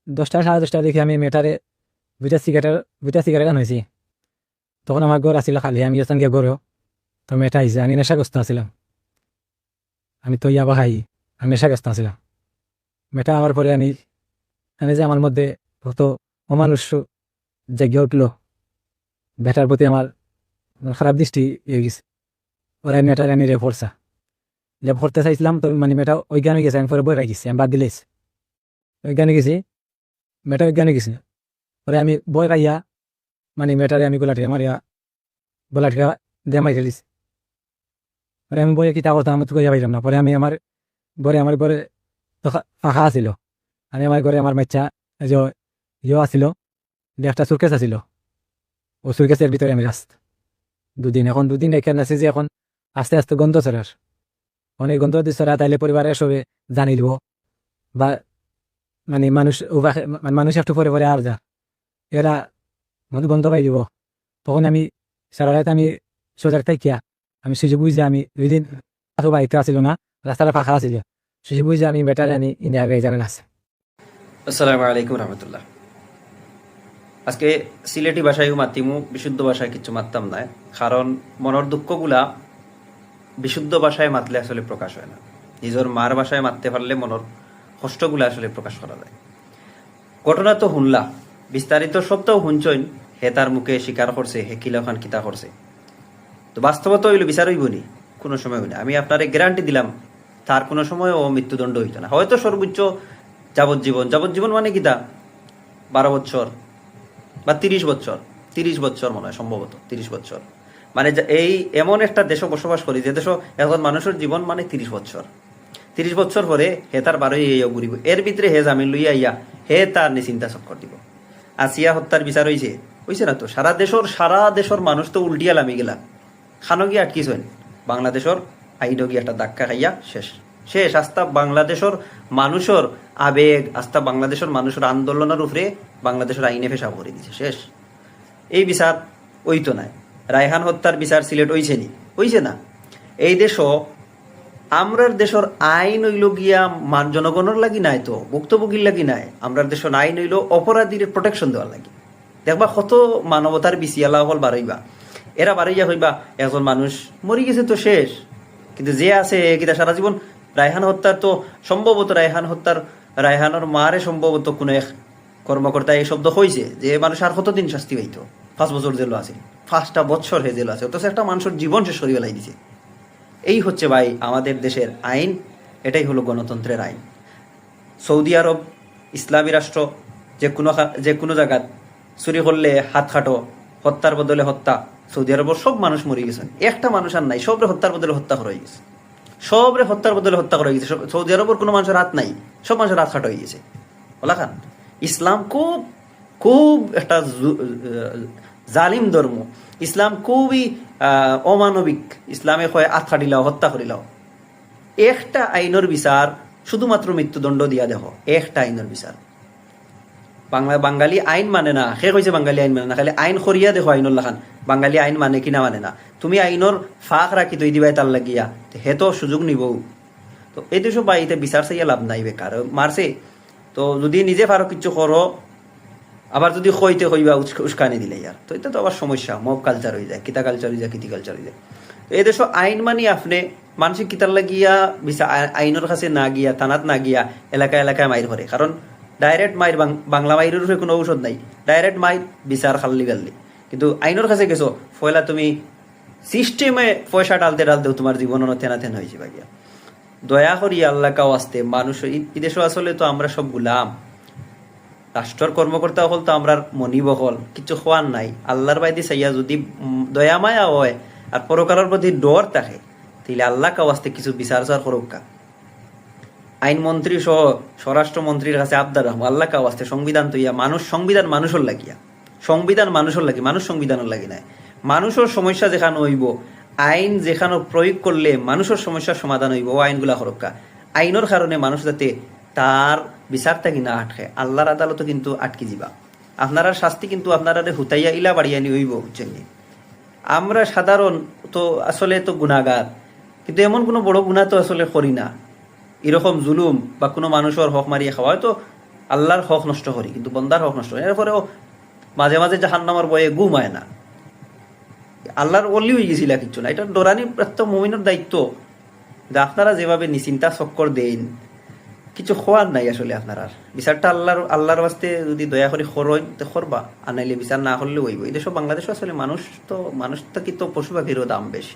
10টা 10:30 দেখি আমি মেটারে দুইটা সিগারেট আনাইছি। তখন আমার ঘর আসিল খালি, আমি গেছিলাম গিয়ে ঘরেও। তো মেটা আইসে, আমি নেশাগ্রস্ত আছিলাম। আমি তো ইয়াবা খাই, আমি নেশাগ্রস্ত আছিলাম। মেটা আমার পরে আমি যে আমার মধ্যে কত অমানুষ জেগে উঠল, বেটার প্রতি আমার খারাপ দৃষ্টি হয়ে গেছে। ওরা মেটার আমি রে পড়ছা, যে পড়তে চাইছিলাম তো মানে মেটা অজ্ঞান হয়ে গেছে। আমি পরে বই রাখিছি, আমি বাদ দিলেছি, অজ্ঞান হয়ে গেছি, মেটা অজ্ঞান হয়ে গেছে। পরে আমি বই রাইয়া মানে মেটারে আমি গোলাটিকা দিয়ে মাইরে দিছি। পরে আমি বইয়ে কিতা করতাম, আমি তো কইয়া পাইলাম না। পরে আমি আমার ঘরে তো ফাঁকা আছিল। আমি আমার ঘরে আমার বাচ্চা যে আসিল, যে একটা সুরকেস আছিল, ও সুরকেসের ভিতরে আমি এখন 2 দিন এখানে আছি, যে এখন আস্তে আস্তে গন্ধ ছড়ার, অনেক গন্ধ ছড়া তাইলে পরিবারের সবে জানিল বা মানে মানুষ একটু পরে পরে আর যা এরা মনে গন্ধ পাই দিব। তখন আমি সারা রাত আমি সোজার থাকিয়া আমি সুযোগ বুঝে আমি 2 দিন বাড়িতে আসিল না, রাস্তাটা ফাঁকা আছিল, সুযোগ বুঝে আমি বেটার আনি ইন্ডিয়া জানেন আছে। আসসালামু আলাইকুম রহমতুল্লাহ। আজকে সিলেটি ভাষায়ও মাতিমু, বিশুদ্ধ ভাষায় কিছু মাততাম না, কারণ মনের দুঃখগুলা বিশুদ্ধ ভাষায় মাতলে আসলে প্রকাশ হয় না। নিজের মার ভাষায় মাততে পারলে মনের কষ্টগুলা আসলে প্রকাশ করা যায়। ঘটনা তো শুনলা, বিস্তারিত সবটাও শুনছইন, হে তার মুখে স্বীকার করছে হে কিলাখান কিতা করছে। তো বাস্তবতা হইল বিচার হইব নি? কোনো সময় হইনি। আমি আপনারে গ্যারান্টি দিলাম তার কোনো সময় ও মৃত্যুদণ্ড হইত না, হয়তো সর্বোচ্চ যাবজ্জীবন মানে কিতা 12 বছর বা 30 বছর, 30 বছর মনে হয়, সম্ভবত 30 বছর। মানে এই এমন একটা দেশে বসবাস করি যে দেশ এখন মানুষের জীবন মানে 30 বছর। 30 বছর পরে হে তার 12 ঘুরিব, এর ভিতরে হে জামিন লইয়া ইয়া হে তার নিশ্চিন্তা চক্কর দিব। আসিয়া হত্যার বিচার হইছে না তো? সারা দেশের মানুষ তো উল্টিয়া লামি গেলা, খানো গিয়ে আটকিছেন, বাংলাদেশের আইন গিয়ে একটা ধাক্কা খাইয়া শেষ আস্থা বাংলাদেশের মানুষের আবেগ, আস্থা বাংলাদেশের মানুষের আন্দোলনের উপরে বাংলাদেশের আইনে ফেসা করে দিছে, শেষ। এই বিচার ওইতো নাই। রায়হান হত্যার বিচার সিলেট হইছে না। এই দেশ আমরার দেশের আইন হইল গিয়া জনগণের লাগি নাই, তো ভুক্তভোগীর লাগি নাই। আমরার দেশের আইন হইল অপরাধীর প্রোটেকশন দেওয়ার লাগি। দেখবা কত মানবতার বিচিয়ালা হল বাড়াইবা, এরা বাড়াইয়া হইবা একজন মানুষ মরি গেছে তো শেষ, কিন্তু যে আছে কিতা সারা জীবন। রায়হান হত্যার তো সম্ভবত রায়হানের মারে সম্ভবত কোন এক কর্মকর্তা এই শব্দ হয়েছে যে মানুষ আর কতদিন শাস্তি পাইতো, 5 বছর জেল আছে, 5টা বছর হে জেল আছে, অথচ একটা মানুষের জীবন শেষ করে ফেলাই দিছে। এই হচ্ছে ভাই আমাদের দেশের আইন, এটাই হলো গণতন্ত্রের আইন। সৌদি আরব ইসলামী রাষ্ট্র, যে কোনো জায়গাত চুরি করলে হাত খাটো, হত্যার বদলে হত্যা। সৌদি আরবের সব মানুষ মরে গেছেন, একটা মানুষ আর নাই, সবরে হত্যার বদলে হত্যা করা হয়ে গেছে, সৌদি আরবের কোনো মানুষের হাত নাই, সব মানুষের হাত খাটো হয়ে গেছে। বলা খান ইসলাম খুব খুব একটা জালিম ধর্ম, ইসলাম খুবই অমানবিক। ইসলামে কয় হাত খাটিলাও, হত্যা করিলাও। একটা আইনের বিচার শুধুমাত্র মৃত্যুদণ্ড দিয়া দেখো, একটা আইনের বিচার। বাঙালি আইন মানে না, সে কইছে বাঙালি আইন মানে না, খালি আইন করিয়া দেখো আইনুল্লাহ খান বাঙালি আইন মানে কিনা মানে না। তুমি আইনের ফাঁক রাখি তৈ দিবাই তার লাগিয়া, হে তো সুযোগ নিবও। তো এই দেশ বা এতে বিচার চাইয়া লাভ নাই, বেকার মারছে। তো যদি নিজে পারো কিছু করো, আবার যদি কইতে কইবা উস্কানি দিলে ইয়ার, তো এটা তো আবার সমস্যা, মব কালচার হয়ে যায়, কিতা কালচার হয়ে যায়, কিতি কালচার হয়ে যায়। তো এই দেশ আইন মানি আপনি মানসিক কিতার লাগিয়া বিচার আইনের কাছে না গিয়া, থানাত না গিয়া এলাকায় মাইর করে। কারণ ডাইরেক্ট মাইর, বাংলা মাইরের উপরে কোনো ঔষধ নাই, ডাইরেক্ট মাইর বিচার খাল্লি গাল্লি। কিন্তু আইনের কাছে গেছো ফয়লা তুমি সিস্টেমে পয়সা ডালতে তোমার জীবন তেন হয়েছে বাগিয়া। দয়া করি আল্লাহ কাও আসতে মানুষ এই দেশও আসলে তো আমরা সব গুলাম, রাষ্ট্রের কর্মকর্তা হল তো আমরা মনিব হল, কিছু খোয়ার নাই। আল্লাহর বাইদি চাইয়া যদি দয়া মায়া হয় আর পরকালের প্রতি ডর থাকে, তাহলে আল্লাহ কাও আসতে কিছু বিচার করুকা। আইনমন্ত্রী সহ স্বরাষ্ট্রমন্ত্রীর কাছে আবদার রাখবো, আল্লাহ কাও আসতে সংবিধান তৈয়া সংবিধান মানুষের লাগিয়া, মানুষ সংবিধানের লাগি নাই। মানুষের সমস্যা যেখানে হইব, আইন যেখানে প্রয়োগ করলে মানুষের সমস্যার সমাধান হইব, ও আইনগুলা হরক্কা। আইনের কারণে মানুষ যাতে তার বিচারটা কিনা আটকে, আল্লাহর আদালত কিন্তু আটকে যাবা। আপনারা শাস্তি কিন্তু আপনারা হুতাইয়া ইলা বাড়িয়া নি হইব। আমরা সাধারণ তো আসলে তো গুণাগার, কিন্তু এমন কোনো বড় গুণা তো আসলে করি না। এরকম জুলুম বা কোনো মানুষের হক মারিয়ে খাওয়া, হয়তো আল্লাহর হক নষ্ট করি কিন্তু বন্দার হক নষ্ট করি এরপরেও মাঝে মাঝে জাহান্নামের বয়ে ঘুমায় না আল্লাহর অলি হয়ে গেছিল কিচ্ছু না এটা ডরানি প্রত্যেক মুমিনের দায়িত্ব যে আপনারা যেভাবে নিশ্চিন্তা চক্কর দেন কিছু খোয়ার নাই আসলে আপনার আর বিচারটা আল্লাহর বাস্তে যদি দয়া করে খরই তো করবা আর নাইলে বিচার না করলে হইব এই দেশ বাংলাদেশও আসলে মানুষ তো কি তো পশু পাখিরও দাম বেশি